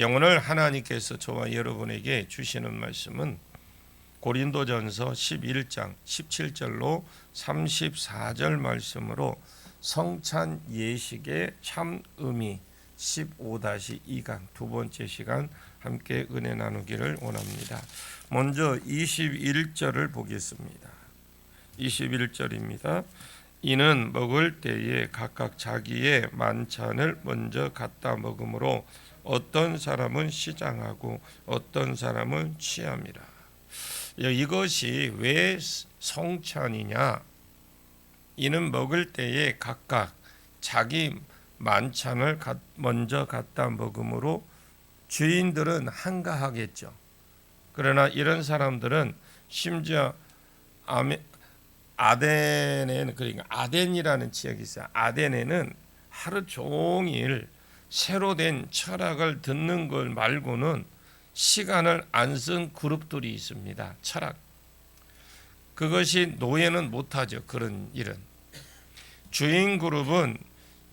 오늘 하나님께서 저와 여러분에게 주시는 말씀은 고린도전서 11장 17절로 34절 말씀으로 성찬 예식의 참 의미 15-2강 두 번째 시간 함께 은혜 나누기를 원합니다. 먼저 21절을 보겠습니다. 21절입니다. 이는 먹을 때에 각각 자기의 만찬을 먼저 갖다 먹으므로 어떤 사람은 시장하고 어떤 사람은 취함이라. 이것이 왜 성찬이냐? 이는 먹을 때에 각각 자기 만찬을 먼저 갖다 먹으므로 주인들은 한가하겠죠. 그러나 이런 사람들은 심지어 아덴에는, 그러니까 아덴이라는 지역이 있어요. 아덴에는 하루 종일 새로 된 철학을 듣는 걸 말고는 시간을 안 쓴 그룹들이 있습니다. 철학. 그것이 노예는 못하죠. 그런 일은. 주인 그룹은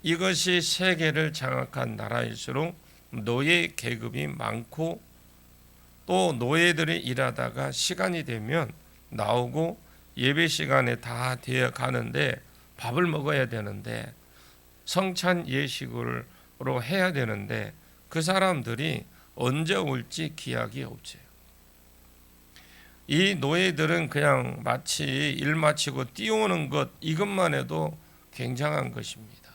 이것이 세계를 장악한 나라일수록 노예 계급이 많고 또 노예들이 일하다가 시간이 되면 나오고 예배 시간에 다 되어 가는데 밥을 먹어야 되는데 성찬 예식으로 해야 되는데 그 사람들이 언제 올지 기약이 없지. 이 노예들은 그냥 마치 일 마치고 뛰어오는 것 이것만 해도 굉장한 것입니다.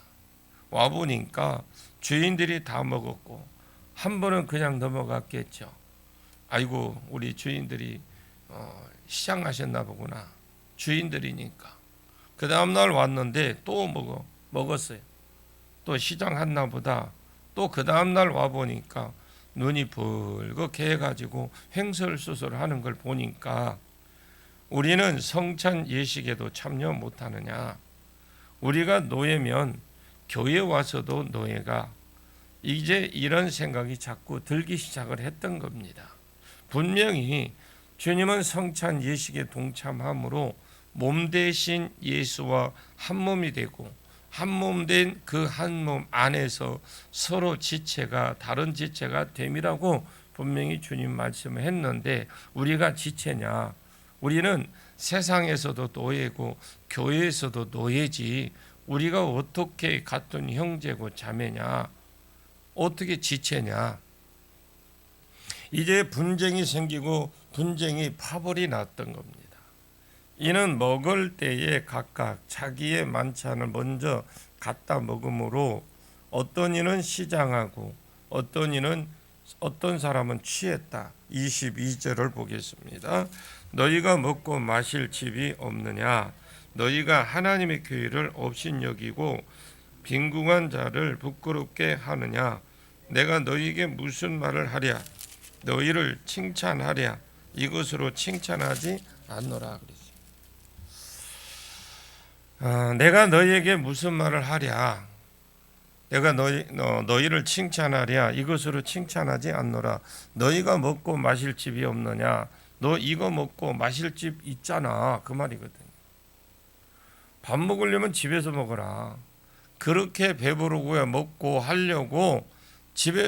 와보니까 주인들이 다 먹었고 한 번은 그냥 넘어갔겠죠. 아이고 우리 주인들이 시장하셨나 보구나. 주인들이니까. 그 다음날 왔는데 또 먹었어요. 또 시장했나 보다. 또 그 다음날 와보니까 눈이 벌겋게 해가지고 횡설수설하는 걸 보니까 우리는 성찬 예식에도 참여 못하느냐. 우리가 노예면 교회 와서도 노예가 이제 이런 생각이 자꾸 들기 시작을 했던 겁니다. 분명히 주님은 성찬 예식에 동참함으로 몸 대신 예수와 한 몸이 되고 한 몸 된 그 한 몸 안에서 서로 지체가 다른 지체가 됨이라고 분명히 주님 말씀을 했는데 우리가 지체냐? 우리는 세상에서도 노예고 교회에서도 노예지 우리가 어떻게 같은 형제고 자매냐? 어떻게 지체냐? 이제 분쟁이 생기고 분쟁이 파벌이 났던 겁니다. 이는 먹을 때에 각각 자기의 만찬을 먼저 갖다 먹으므로 어떤 이는 시장하고 어떤 사람은 취했다. 22절을 보겠습니다. 너희가 먹고 마실 집이 없느냐? 너희가 하나님의 교회를 업신여기고 빈궁한 자를 부끄럽게 하느냐? 내가 너희에게 무슨 말을 하랴? 너희를 칭찬하랴? 이것으로 칭찬하지 않노라. 내가 너희에게 무슨 말을 하랴? 내가 너희를 칭찬하랴? 이것으로 칭찬하지 않노라. 너희가 먹고 마실 집이 없느냐? 너 이거 먹고 마실 집 있잖아. 그 말이거든. 밥 먹으려면 집에서 먹어라. 그렇게 배부르고 먹고 하려고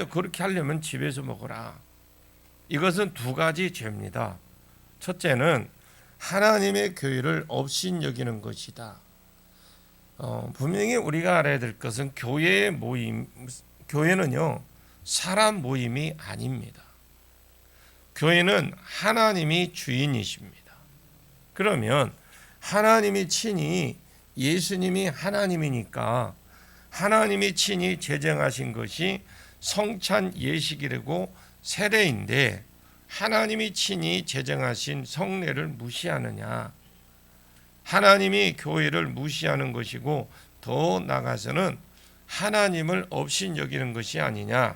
그렇게 하려면 집에서 먹어라. 이것은 두 가지 죄입니다. 첫째는 하나님의 교회를 업신여기는 것이다. 분명히 우리가 알아야 될 것은 교회는요 사람 모임이 아닙니다. 교회는 하나님이 주인이십니다. 그러면 하나님이 친히 예수님이 하나님이니까 하나님이 친히 제정하신 것이 성찬 예식이라고 세례인데 하나님이 친히 제정하신 성례를 무시하느냐? 하나님이 교회를 무시하는 것이고 더 나아가서는 하나님을 업신여기는 것이 아니냐?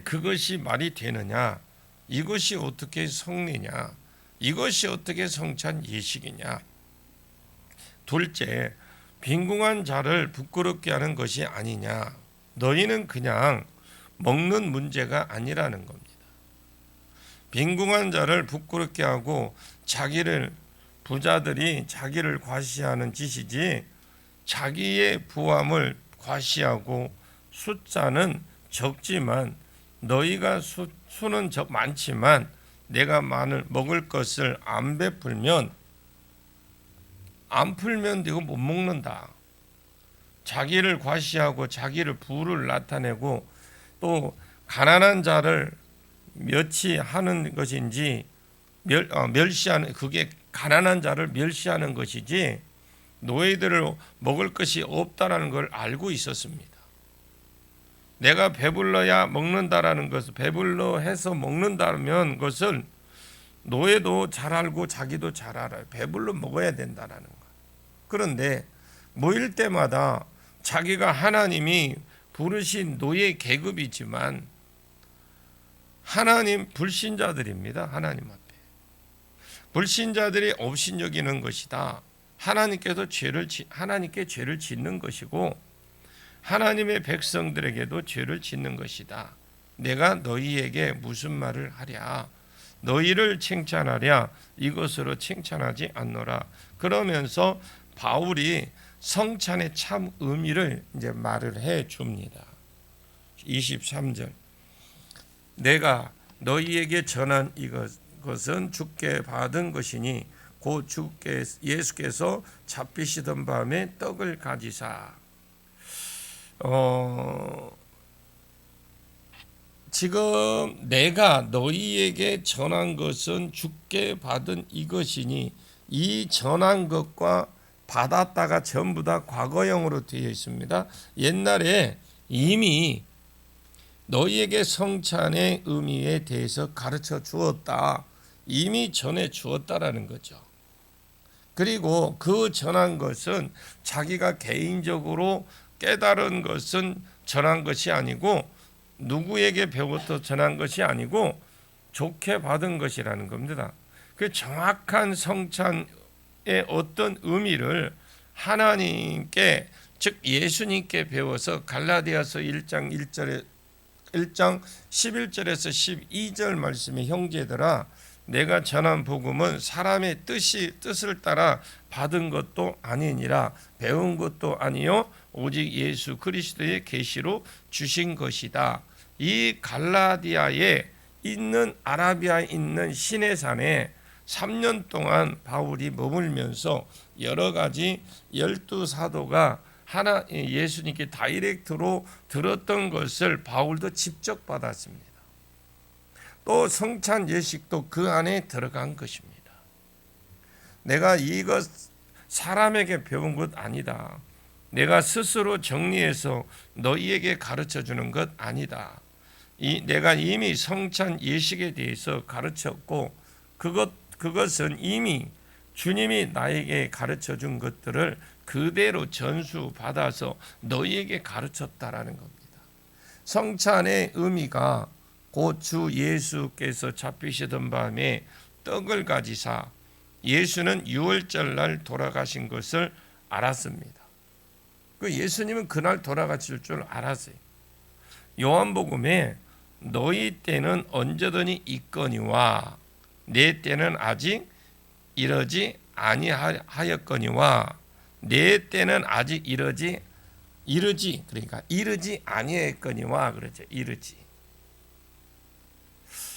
그것이 말이 되느냐? 이것이 어떻게 성례냐? 이것이 어떻게 성찬 예식이냐? 둘째, 빈궁한 자를 부끄럽게 하는 것이 아니냐? 너희는 그냥 먹는 문제가 아니라는 겁니다. 빈궁한 자를 부끄럽게 하고 부자들이 자기를 과시하는 짓이지 자기의 부함을 과시하고 숫자는 적지만 너희가 수는 많지만 내가 먹을 것을 안 베풀면 안 풀면 이거 못 먹는다. 자기를 과시하고 자기를 부를 나타내고 또 가난한 자를 멸시하는 것인지 멸시하는 그게 가난한 자를 멸시하는 것이지 노예들을 먹을 것이 없다라는 걸 알고 있었습니다. 내가 배불러야 먹는다라는 것을 배불러 해서 먹는다면 것을 노예도 잘 알고 자기도 잘 알아요. 배불러 먹어야 된다라는 거. 그런데 모일 때마다 자기가 하나님이 부르신 노예 계급이지만 하나님 불신자들입니다. 하나님 앞에 불신자들이 업신여기는 것이다. 하나님께 죄를 짓는 것이고 하나님의 백성들에게도 죄를 짓는 것이다. 내가 너희에게 무슨 말을 하랴? 너희를 칭찬하랴? 이것으로 칭찬하지 않노라. 그러면서 바울이 성찬의 참 의미를 이제 말을 해 줍니다. 23절. 내가 너희에게 전한 이것은 주께 받은 것이니 곧 예수께서 잡히시던 밤에 떡을 가지사. 지금 내가 너희에게 전한 것은 주께 받은 이것이니 이 전한 것과 받았다가 전부 다 과거형으로 되어 있습니다. 옛날에 이미 너희에게 성찬의 의미에 대해서 가르쳐 주었다. 이미 전해 주었다라는 거죠. 그리고 그 전한 것은 자기가 개인적으로 깨달은 것은 전한 것이 아니고 누구에게 배워서 전한 것이 아니고 좋게 받은 것이라는 겁니다. 그 정확한 성찬의 어떤 의미를 하나님께 즉 예수님께 배워서 갈라디아서 1장 11절에서 12절 말씀의 형제들아 내가 전한 복음은 사람의 뜻을 따라 받은 것도 아니니라 배운 것도 아니요 오직 예수 그리스도의 계시로 주신 것이다. 이 갈라디아에 있는 아라비아에 있는 시내산에 3년 동안 바울이 머물면서 여러 가지 12사도가 예수님께 다이렉트로 들었던 것을 바울도 직접 받았습니다. 또 성찬 예식도 그 안에 들어간 것입니다. 내가 이것 사람에게 배운 것 아니다. 내가 스스로 정리해서 너희에게 가르쳐 주는 것 아니다. 내가 이미 성찬 예식에 대해서 가르쳤고 그것은 이미 주님이 나에게 가르쳐 준 것들을 그대로 전수받아서 너희에게 가르쳤다라는 겁니다. 성찬의 의미가 곧 주 예수께서 잡히시던 밤에 떡을 가지사 예수는 유월절 날 돌아가신 것을 알았습니다. 그 예수님은 그날 돌아가실 줄 알았어요. 요한복음에 너희 때는 언제든지 있거니와 내 때는 아직 이르지 아니하였거니와 내 때는 아직 이르지 아니했거니와 그렇죠. 이르지.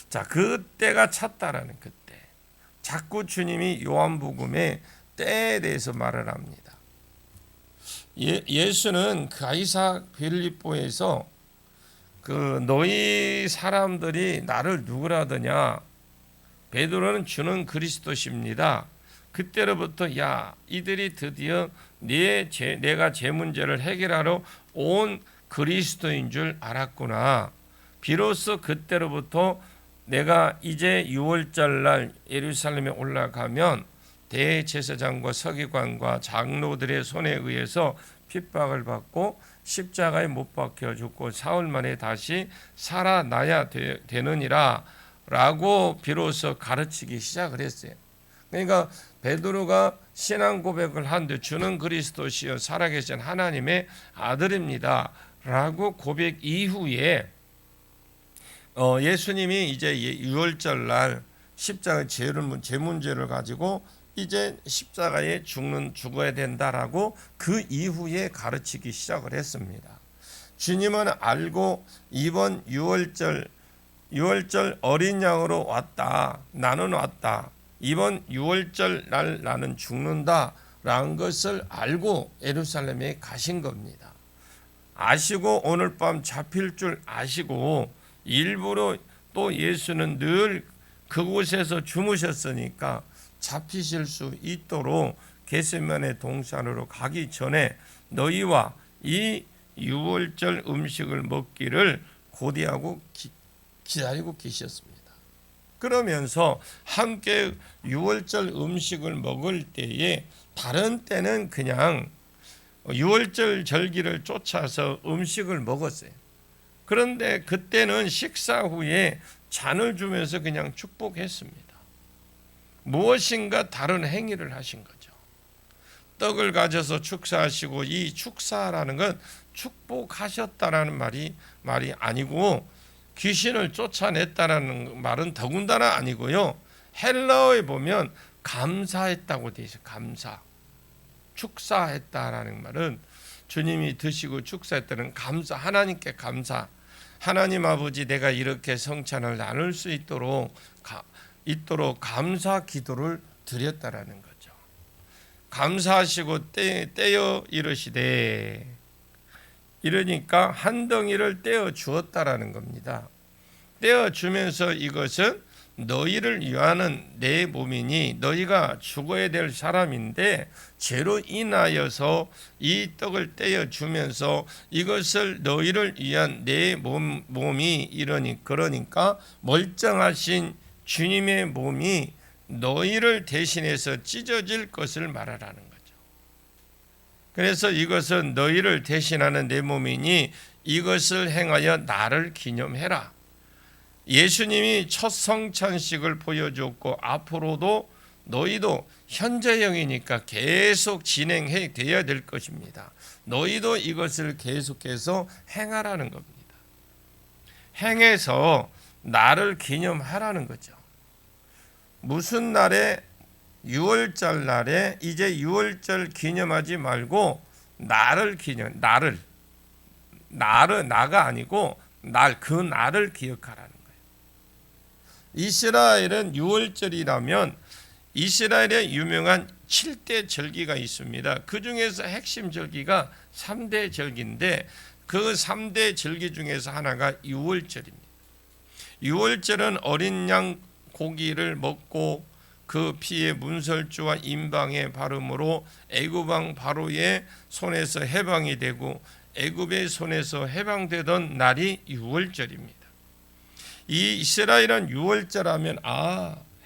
자, 그때가 찼다라는 그때. 자꾸 주님이 요한복음에 때에 대해서 말을 합니다. 예수는 가이사 빌립보에서 너희 사람들이 나를 누구라더냐? 베드로는 주는 그리스도십니다. 그때로부터 이들이 드디어 내가 제 문제를 해결하러 온 그리스도인 줄 알았구나. 비로소 그때로부터 내가 이제 6월절 날 예루살렘에 올라가면 대제사장과 서기관과 장로들의 손에 의해서 핍박을 받고 십자가에 못 박혀 죽고 사흘 만에 다시 살아나야 되느니라 라고 비로소 가르치기 시작을 했어요. 그러니까 베드로가 신앙 고백을 한데 주는 그리스도시여 살아계신 하나님의 아들입니다 라고 고백 이후에 예수님이 이제 6월절 날 십자가 제 문제를 가지고 이제 십자가에 죽어야 된다라고 그 이후에 가르치기 시작을 했습니다. 주님은 알고 이번 유월절 어린 양으로 왔다. 나는 왔다. 이번 유월절 날 나는 죽는다라는 것을 알고 예루살렘에 가신 겁니다. 아시고 오늘 밤 잡힐 줄 아시고 일부러 또 예수는 늘 그곳에서 주무셨으니까 잡히실 수 있도록 겟세마네 동산으로 가기 전에 너희와 이 유월절 음식을 먹기를 고대하고 기다리고 계셨습니다. 그러면서 함께 유월절 음식을 먹을 때에 다른 때는 그냥 유월절 절기를 쫓아서 음식을 먹었어요. 그런데 그때는 식사 후에 잔을 주면서 그냥 축복했습니다. 무엇인가 다른 행위를 하신 거죠. 떡을 가져서 축사하시고, 이 축사라는 건 축복하셨다라는 말이 아니고 귀신을 쫓아냈다라는 말은 더군다나 아니고요. 헬라어에 보면 감사했다고 되어 있어요. 감사. 축사했다라는 말은 주님이 드시고 축사했다는 감사, 하나님께 감사. 하나님 아버지, 내가 이렇게 성찬을 나눌 수 있도록 감사 기도를 드렸다라는 거죠. 감사하시고 떼어 이르시되, 이러니까 한 덩이를 떼어 주었다라는 겁니다. 떼어 주면서 이것은 너희를 위하는 내 몸이니, 너희가 죽어야 될 사람인데 죄로 인하여서 이 떡을 떼어 주면서 이것을 너희를 위한 내 몸이 그러니까 멀쩡하신 주님의 몸이 너희를 대신해서 찢어질 것을 말하라는 거죠. 그래서 이것은 너희를 대신하는 내 몸이니 이것을 행하여 나를 기념해라. 예수님이 첫 성찬식을 보여줬고 앞으로도 너희도 현재형이니까 계속 진행해 돼야 될 것입니다. 너희도 이것을 계속해서 행하라는 겁니다. 행해서 나를 기념하라는 거죠. 무슨 날에? 유월절 날에 이제 유월절 기념하지 말고 나를 나가 아니고 그 날을 기억하라는 거예요. 이스라엘은 유월절이라면 이스라엘의 유명한 7대 절기가 있습니다. 그 중에서 핵심 절기가 3대 절기인데 그 3대 절기 중에서 하나가 유월절입니다. 유월절은 어린 양 고기를 먹고 그 피에 문설주와 임방에 바름으로 애굽왕 바로의 손에서 해방이 되고 애굽의 손에서 해방되던 날이 유월절입니다. 이 이스라엘은 유월절하면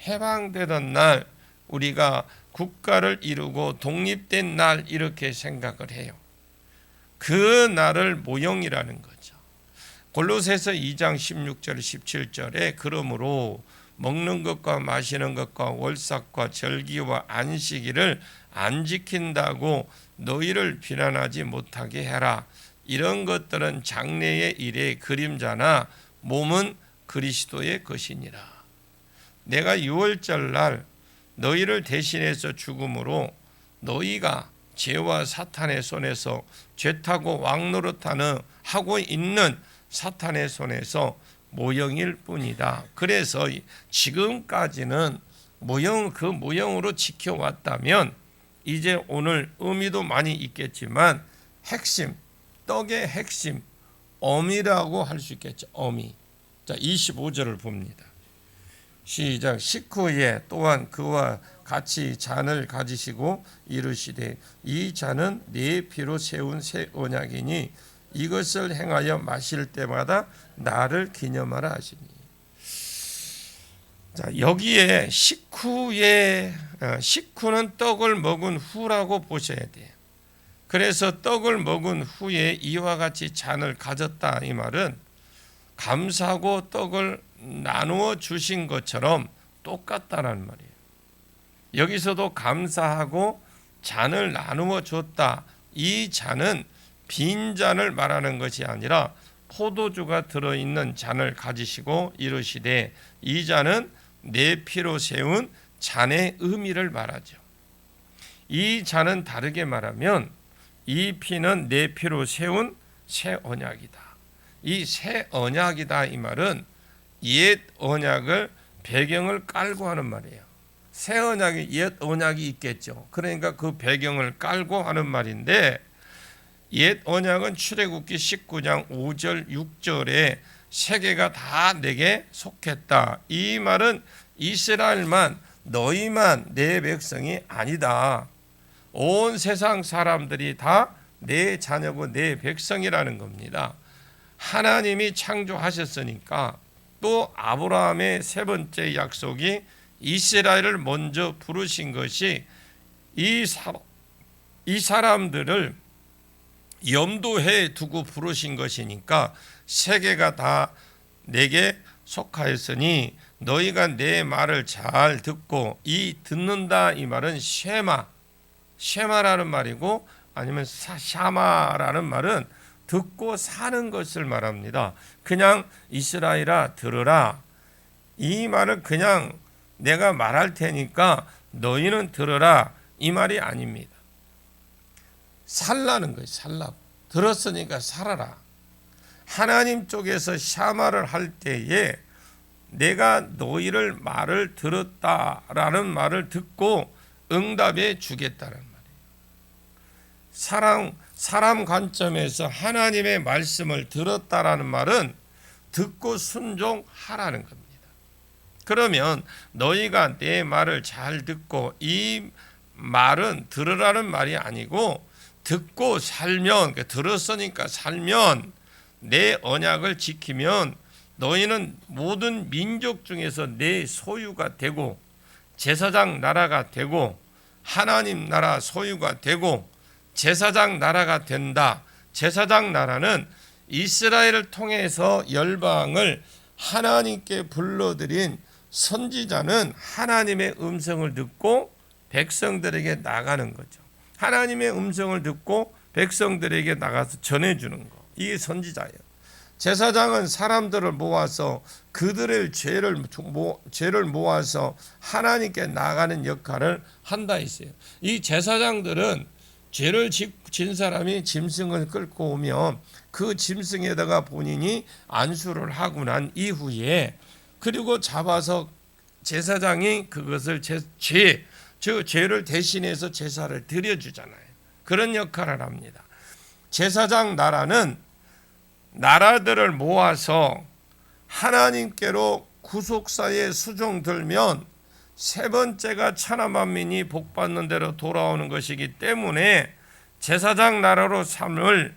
해방되던 날, 우리가 국가를 이루고 독립된 날 이렇게 생각을 해요. 그 날을 모형이라는 거죠. 골로새서 2장 16절 17절에 그러므로 먹는 것과 마시는 것과 월삭과 절기와 안식일을 안 지킨다고 너희를 비난하지 못하게 해라. 이런 것들은 장래의 일의 그림자나 몸은 그리스도의 것이니라. 내가 유월절 날 너희를 대신해서 죽음으로 너희가 죄와 사탄의 손에서 죄타고 왕노릇하는 하고 있는 사탄의 손에서 모형일 뿐이다. 그래서 지금까지는 그 모형으로 지켜왔다면 이제 오늘 의미도 많이 있겠지만 핵심, 떡의 핵심, 어미라고 할 수 있겠죠. 어미. 자, 25절을 봅니다. 시작. 식후에 또한 그와 같이 잔을 가지시고 이르시되 이 잔은 내 피로 세운 새 언약이니 이것을 행하여 마실 때마다 나를 기념하라 하시니. 자, 여기에 식후는 떡을 먹은 후라고 보셔야 돼요. 그래서 떡을 먹은 후에 이와 같이 잔을 가졌다, 이 말은 감사하고 떡을 나누어 주신 것처럼 똑같다는 말이에요. 여기서도 감사하고 잔을 나누어 줬다. 이 잔은 빈 잔을 말하는 것이 아니라 포도주가 들어있는 잔을 가지시고 이르시되 이 잔은 내 피로 세운 잔의 의미를 말하죠. 이 잔은 다르게 말하면 이 피는 내 피로 세운 새 언약이다. 이 새 언약이다 이 말은 옛 언약을 배경을 깔고 하는 말이에요. 새 언약이 옛 언약이 있겠죠. 그러니까 그 배경을 깔고 하는 말인데, 옛 언약은 출애굽기 19장 5절 6절에 세계가 다 내게 속했다. 이 말은 이스라엘만, 너희만 내 백성이 아니다. 온 세상 사람들이 다 내 자녀고 내 백성이라는 겁니다. 하나님이 창조하셨으니까 또 아브라함의 세 번째 약속이 이스라엘을 먼저 부르신 것이 이 사람들을 염두해 두고 부르신 것이니까 세계가 다 내게 속하였으니 너희가 내 말을 잘 듣고, 이 듣는다 이 말은 쉐마라는 말이고, 아니면 샤마라는 말은 듣고 사는 것을 말합니다. 그냥 이스라엘아 들으라, 이 말은 그냥 내가 말할 테니까 너희는 들으라 이 말이 아닙니다. 살라는 거예요. 살라고. 들었으니까 살아라. 하나님 쪽에서 샤마를 할 때에 내가 너희를 말을 들었다라는 말을 듣고 응답해 주겠다는 말이에요. 사람 관점에서 하나님의 말씀을 들었다라는 말은 듣고 순종하라는 겁니다. 그러면 너희가 내 말을 잘 듣고, 이 말은 들으라는 말이 아니고 듣고 살면, 들었으니까 살면, 내 언약을 지키면 너희는 모든 민족 중에서 내 소유가 되고, 제사장 나라가 되고, 하나님 나라 소유가 되고, 제사장 나라가 된다. 제사장 나라는 이스라엘을 통해서 열방을 하나님께 불러들인 선지자는 하나님의 음성을 듣고 백성들에게 나가는 거죠. 하나님의 음성을 듣고 백성들에게 나가서 전해주는 거, 이게 선지자예요. 제사장은 사람들을 모아서 그들의 죄를 모아서 하나님께 나가는 역할을 한다 했어요. 이 제사장들은 죄를 진 사람이 짐승을 끌고 오면 그 짐승에다가 본인이 안수를 하고 난 이후에, 그리고 잡아서 제사장이 그것을 죄를 대신해서 제사를 드려주잖아요. 그런 역할을 합니다. 제사장 나라는 나라들을 모아서 하나님께로 구속사에 수종들면 세 번째가 천하 만민이 복받는 대로 돌아오는 것이기 때문에 제사장 나라로 삼을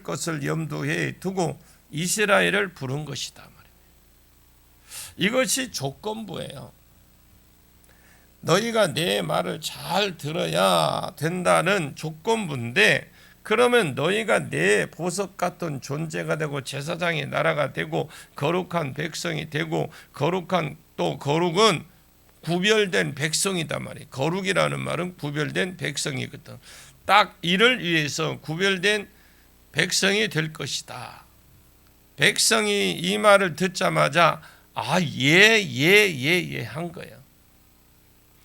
것을 염두에 두고 이스라엘을 부른 것이다 말입니다. 이것이 조건부예요. 너희가 내 말을 잘 들어야 된다는 조건부인데, 그러면 너희가 내 보석 같은 존재가 되고 제사장의 나라가 되고 거룩한 백성이 되고, 거룩은 구별된 백성이다 말이에요. 거룩이라는 말은 구별된 백성이거든. 딱 이를 위해서 구별된 백성이 될 것이다. 백성이 이 말을 듣자마자 예 한 거예요.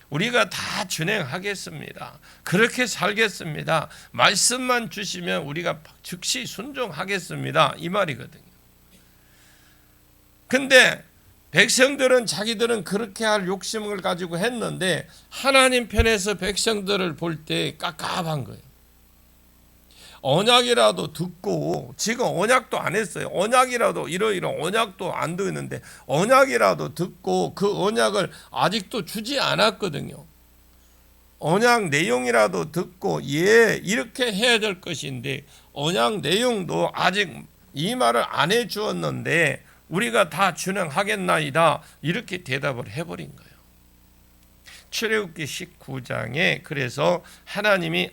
우리가 다 준행하겠습니다. 그렇게 살겠습니다. 말씀만 주시면 우리가 즉시 순종하겠습니다. 이 말이거든요. 근데 백성들은 자기들은 그렇게 할 욕심을 가지고 했는데, 하나님 편에서 백성들을 볼 때 깝깝한 거예요. 언약이라도 듣고, 지금 언약도 안 했어요. 언약이라도 이러이러 언약도 안 듣는데 언약이라도 듣고 그 언약을 아직도 주지 않았거든요. 언약 내용이라도 듣고 이렇게 해야 될 것인데 언약 내용도 아직 이 말을 안 해주었는데 우리가 다 준행하겠나이다, 이렇게 대답을 해버린 거예요. 출애굽기 19장에 그래서 하나님이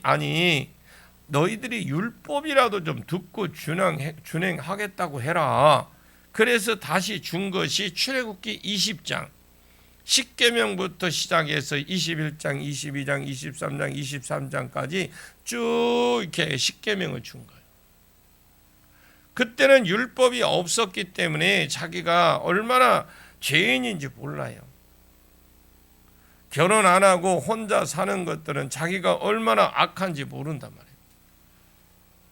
너희들이 율법이라도 좀 듣고 준행하겠다고 해라. 그래서 다시 준 것이 출애굽기 20장 10계명부터 시작해서 21장, 22장, 23장, 23장까지 쭉 이렇게 10계명을 준 거예요. 그때는 율법이 없었기 때문에 자기가 얼마나 죄인인지 몰라요. 결혼 안 하고 혼자 사는 것들은 자기가 얼마나 악한지 모른단 말이에요.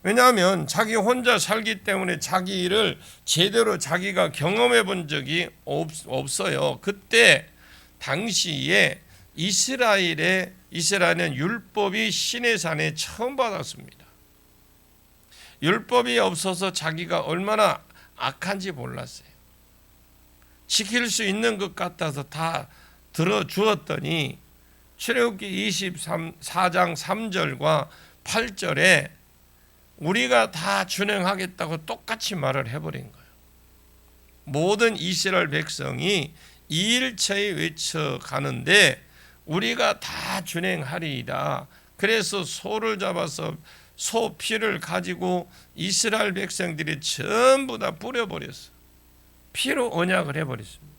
왜냐하면 자기 혼자 살기 때문에 자기 일을 제대로 자기가 경험해 본 적이 없어요. 그때 당시에 이스라엘은 율법이 시내산에 처음 받았습니다. 율법이 없어서 자기가 얼마나 악한지 몰랐어요. 지킬 수 있는 것 같아서 다 들어주었더니 출애굽기 24장 3절과 8절에 우리가 다 준행하겠다고 똑같이 말을 해버린 거예요. 모든 이스라엘 백성이 이일체에 외쳐가는데 우리가 다 준행하리이다. 그래서 소를 잡아서 소 피를 가지고 이스라엘 백성들이 전부 다 뿌려버렸어요. 피로 언약을 해버렸습니다.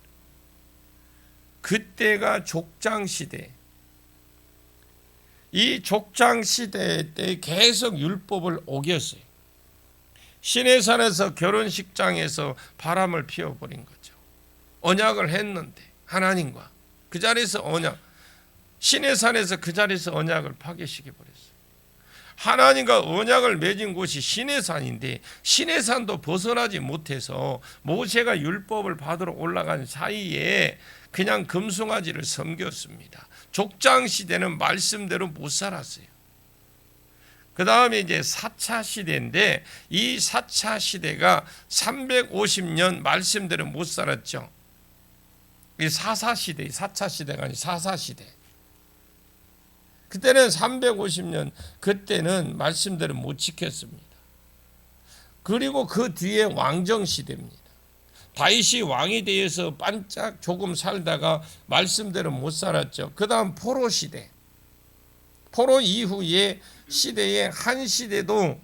그때가 족장시대. 이 족장시대 때 계속 율법을 어겼어요. 시내산에서 결혼식장에서 바람을 피워버린 거죠. 언약을 했는데 하나님과 그 자리에서 시내산에서 그 자리에서 언약을 파괴시켜버렸어요. 하나님과 언약을 맺은 곳이 시내산인데 시내산도 벗어나지 못해서 모세가 율법을 받으러 올라간 사이에 그냥 금송아지를 섬겼습니다. 족장시대는 말씀대로 못 살았어요. 그 다음에 이제 4차 시대인데 이 4차 시대가 350년 말씀대로 못 살았죠. 이 4차 시대, 4차 시대가 아니 4차 시대. 그때는 350년, 그때는 말씀대로 못 지켰습니다. 그리고 그 뒤에 왕정 시대입니다. 다윗이 왕이 되어서 반짝 조금 살다가 말씀대로 못 살았죠. 그 다음 포로 시대. 포로 이후의 시대에 한 시대도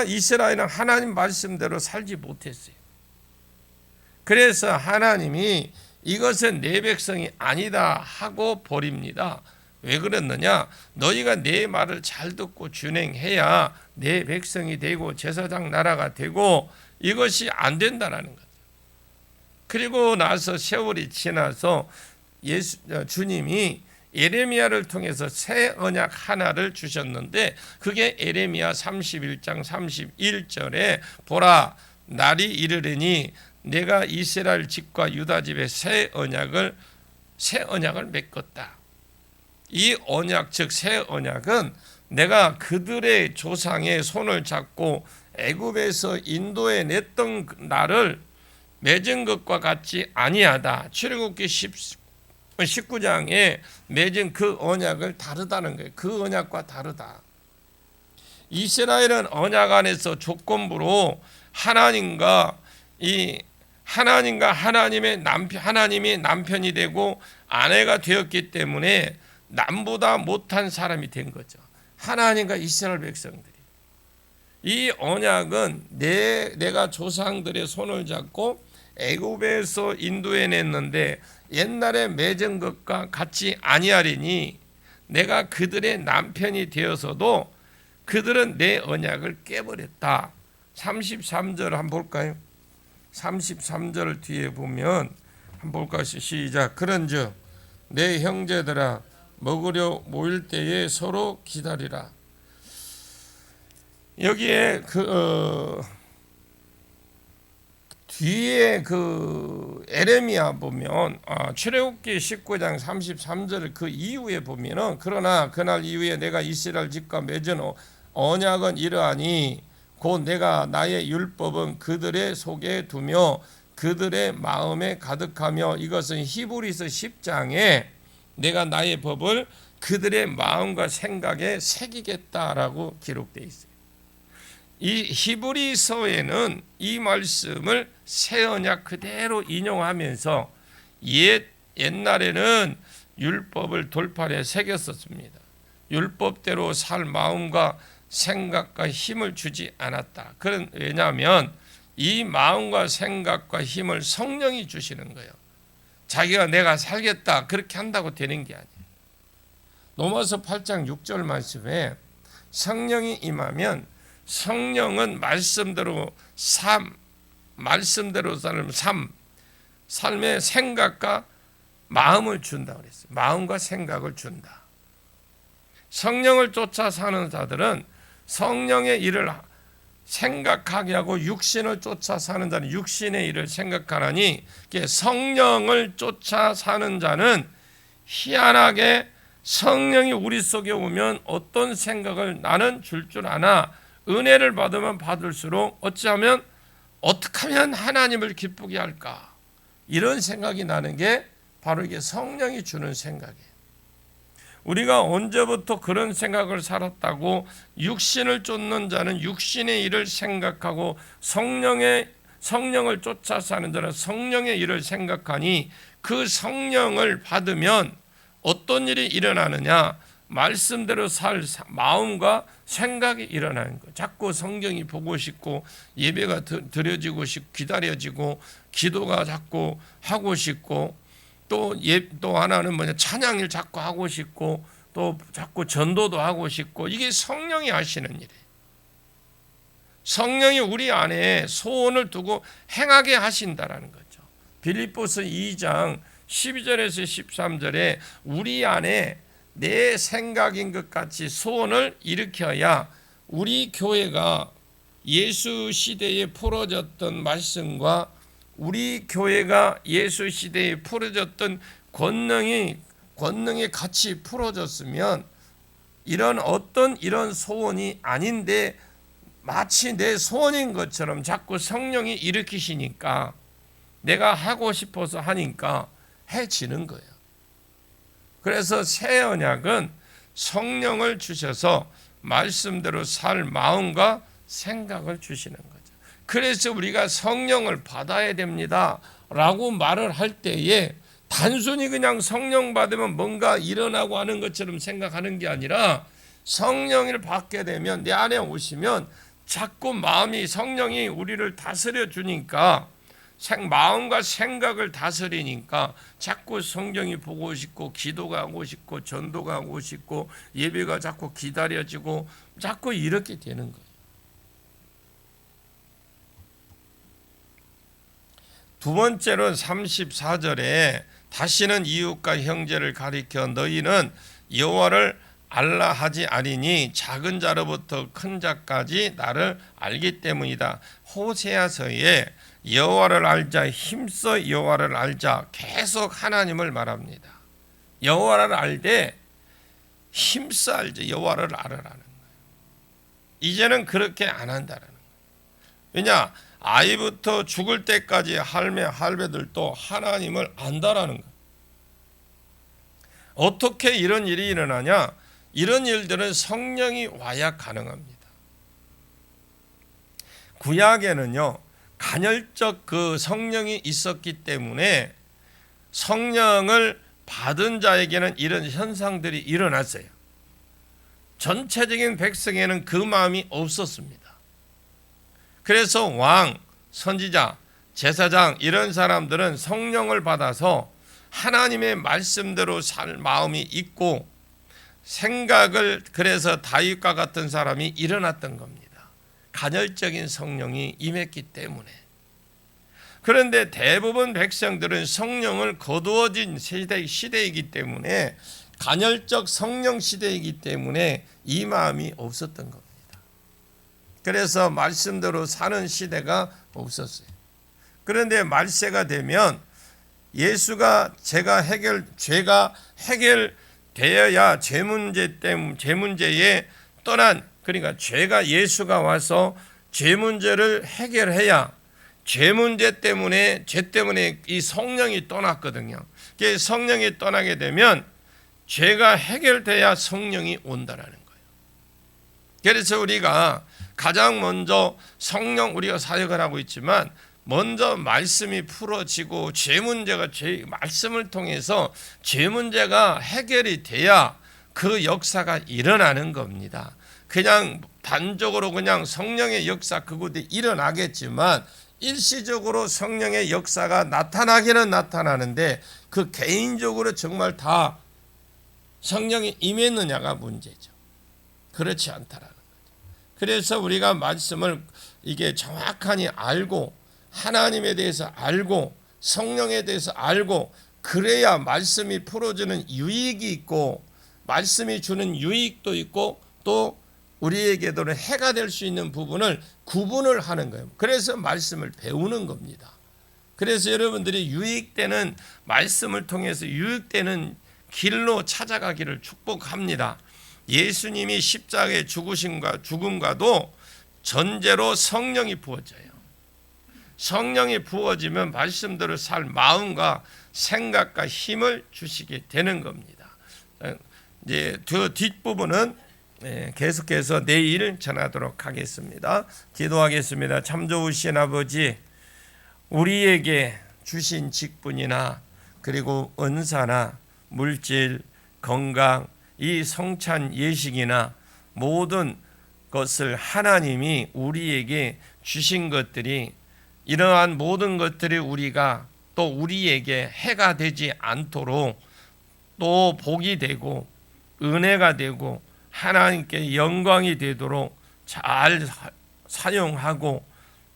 이스라엘은 하나님 말씀대로 살지 못했어요. 그래서 하나님이 이것은 내 백성이 아니다 하고 버립니다. 왜 그랬느냐? 너희가 내 말을 잘 듣고 준행해야 내 백성이 되고 제사장 나라가 되고 이것이 안 된다라는 거죠. 그리고 나서 세월이 지나서 주님이 예레미야를 통해서 새 언약 하나를 주셨는데 그게 예레미야 31장 31절에 보라 날이 이르리니 내가 이스라엘 집과 유다 집에 새 언약을 맺겠다. 이 언약 즉 새 언약은 내가 그들의 조상의 손을 잡고 애굽에서 인도에 냈던 날을 맺은 것과 같이 아니하다. 출애굽기 19장에 맺은 그 언약을 다르다는 거예요. 그 언약과 다르다. 이스라엘은 언약 안에서 조건부로 하나님이 남편이 되고 아내가 되었기 때문에 남보다 못한 사람이 된 거죠. 하나님과 이스라엘 백성들이. 이 언약은 내가 조상들의 손을 잡고 애굽에서 인도해 냈는데 옛날에 맺은 것과 같이 아니하리니 내가 그들의 남편이 되어서도 그들은 내 언약을 깨버렸다. 33절 한번 볼까요? 33절 뒤에 보면 한번 볼까요? 시작. 그런즉 내 형제들아 먹으려 모일 때에 서로 기다리라. 여기에 뒤에 에레미야 보면 출애굽기 19장 33절 그 이후에 보면은 그러나 그날 이후에 내가 이스라엘 집과 맺은 언약은 이러하니 곧 내가 나의 율법은 그들의 속에 두며 그들의 마음에 가득하며 이것은 히브리서 10장에 내가 나의 법을 그들의 마음과 생각에 새기겠다라고 기록되어 있어요. 이 히브리서에는 이 말씀을 새 언약 그대로 인용하면서 옛날에는 율법을 돌판에 새겼었습니다. 율법대로 살 마음과 생각과 힘을 주지 않았다. 왜냐하면 이 마음과 생각과 힘을 성령이 주시는 거예요. 자기가 내가 살겠다 그렇게 한다고 되는 게 아니에요. 로마서 8장 6절 말씀에 성령이 임하면 성령은 말씀대로 사는 삶의 생각과 마음을 준다 그랬어요. 마음과 생각을 준다. 성령을 쫓아 사는 자들은 성령의 일을 생각하게 하고 육신을 쫓아 사는 자는 육신의 일을 생각하나니, 성령을 쫓아 사는 자는 희한하게 성령이 우리 속에 오면 어떤 생각을 나는 줄 아나 은혜를 받으면 받을수록 어찌하면 어떻게 하면 하나님을 기쁘게 할까, 이런 생각이 나는 게 바로 이게 성령이 주는 생각이에요. 우리가 언제부터 그런 생각을 살았다고? 육신을 쫓는 자는 육신의 일을 생각하고 성령을 쫓아 사는 자는 성령의 일을 생각하니, 그 성령을 받으면 어떤 일이 일어나느냐? 말씀대로 살 마음과 생각이 일어나는 거예요. 자꾸 성경이 보고 싶고, 예배가 드려지고 싶고, 기다려지고, 기도가 자꾸 하고 싶고, 또 하나는 찬양을 자꾸 하고 싶고, 또 자꾸 전도도 하고 싶고, 이게 성령이 하시는 일이에요. 성령이 우리 안에 소원을 두고 행하게 하신다라는 거죠. 빌립보서 2장 12절에서 13절에 우리 안에 내 생각인 것 같이 소원을 일으켜야 우리 교회가 예수 시대에 풀어졌던 말씀과 우리 교회가 예수 시대에 풀어졌던 권능이 같이 풀어졌으면, 이런 소원이 아닌데 마치 내 소원인 것처럼 자꾸 성령이 일으키시니까 내가 하고 싶어서 하니까 해지는 거예요. 그래서 새 언약은 성령을 주셔서 말씀대로 살 마음과 생각을 주시는 거죠. 그래서 우리가 성령을 받아야 됩니다 라고 말을 할 때에 단순히 그냥 성령 받으면 뭔가 일어나고 하는 것처럼 생각하는 게 아니라, 성령을 받게 되면, 내 안에 오시면 자꾸 마음이, 성령이 우리를 다스려 주니까, 마음과 생각을 다스리니까 자꾸 성경이 보고 싶고, 기도가 하고 싶고, 전도가 하고 싶고, 예배가 자꾸 기다려지고, 자꾸 이렇게 되는 거예요. 두 번째로 34절에 다시는 이웃과 형제를 가리켜 너희는 여호와를 알라 하지 아니니 작은 자로부터 큰 자까지 나를 알기 때문이다. 호세아서에 여호와를 알자, 힘써 여호와를 알자, 계속 하나님을 말합니다. 여호와를 알되 힘써 알자, 여호와를 알으라는 거예요. 이제는 그렇게 안 한다라는 거예요. 왜냐? 아이부터 죽을 때까지 할배들도 하나님을 안다라는 거예요. 어떻게 이런 일이 일어나냐? 이런 일들은 성령이 와야 가능합니다. 구약에는요, 간헐적 그 성령이 있었기 때문에 성령을 받은 자에게는 이런 현상들이 일어났어요. 전체적인 백성에는 그 마음이 없었습니다. 그래서 왕, 선지자, 제사장 이런 사람들은 성령을 받아서 하나님의 말씀대로 살 마음이 있고, 생각을, 그래서 다윗과 같은 사람이 일어났던 겁니다. 간헐적인 성령이 임했기 때문에. 그런데 대부분 백성들은 성령을 거두어진 시대이기 때문에, 간헐적 성령 시대이기 때문에 이 마음이 없었던 겁니다. 그래서 말씀대로 사는 시대가 없었어요. 그런데 말세가 되면 죄가 해결되어야 죄 문제에 떠난, 그러니까 예수가 와서 죄 문제를 해결해야, 죄 때문에 이 성령이 떠났거든요. 성령이 떠나게 되면 죄가 해결돼야 성령이 온다라는 거예요. 그래서 우리가 가장 먼저 우리가 사역을 하고 있지만, 먼저 말씀이 풀어지고 말씀을 통해서 죄 문제가 해결이 돼야 그 역사가 일어나는 겁니다. 그냥 단적으로 그냥 성령의 역사 그곳에 일어나겠지만, 일시적으로 성령의 역사가 나타나기는 나타나는데, 그 개인적으로 정말 다 성령이 임했느냐가 문제죠. 그렇지 않다라는 거죠. 그래서 우리가 말씀을 이게 정확하게 알고, 하나님에 대해서 알고, 성령에 대해서 알고, 그래야 말씀이 풀어주는 유익이 있고, 말씀이 주는 유익도 있고, 또 우리에게도 해가 될 수 있는 부분을 구분을 하는 거예요. 그래서 말씀을 배우는 겁니다. 그래서 여러분들이 유익되는 말씀을 통해서 유익되는 길로 찾아가기를 축복합니다. 예수님이 십자가의 죽음과도 전제로 성령이 부어져요. 성령이 부어지면 말씀대로 살 마음과 생각과 힘을 주시게 되는 겁니다. 이제 그 뒷부분은 계속해서 내일 전하도록 하겠습니다. 기도하겠습니다. 참 좋으신 아버지, 우리에게 주신 직분이나 그리고 은사나 물질, 건강, 이 성찬 예식이나 모든 것을 하나님이 우리에게 주신 것들이, 이러한 모든 것들이 우리가 또 우리에게 해가 되지 않도록 또 복이 되고 은혜가 되고 하나님께 영광이 되도록 잘 사용하고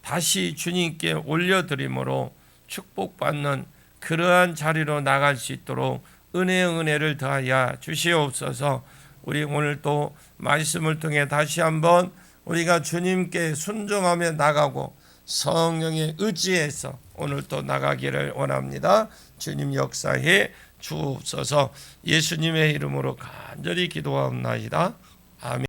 다시 주님께 올려드림으로 축복받는 그러한 자리로 나갈 수 있도록 은혜를 더하여 주시옵소서. 우리 오늘 또 말씀을 통해 다시 한번 우리가 주님께 순종하며 나가고 성령의 의지에서 오늘 또 나가기를 원합니다. 주님 역사에 주옵소서. 예수님의 이름으로 간절히 기도하옵나이다. 아멘.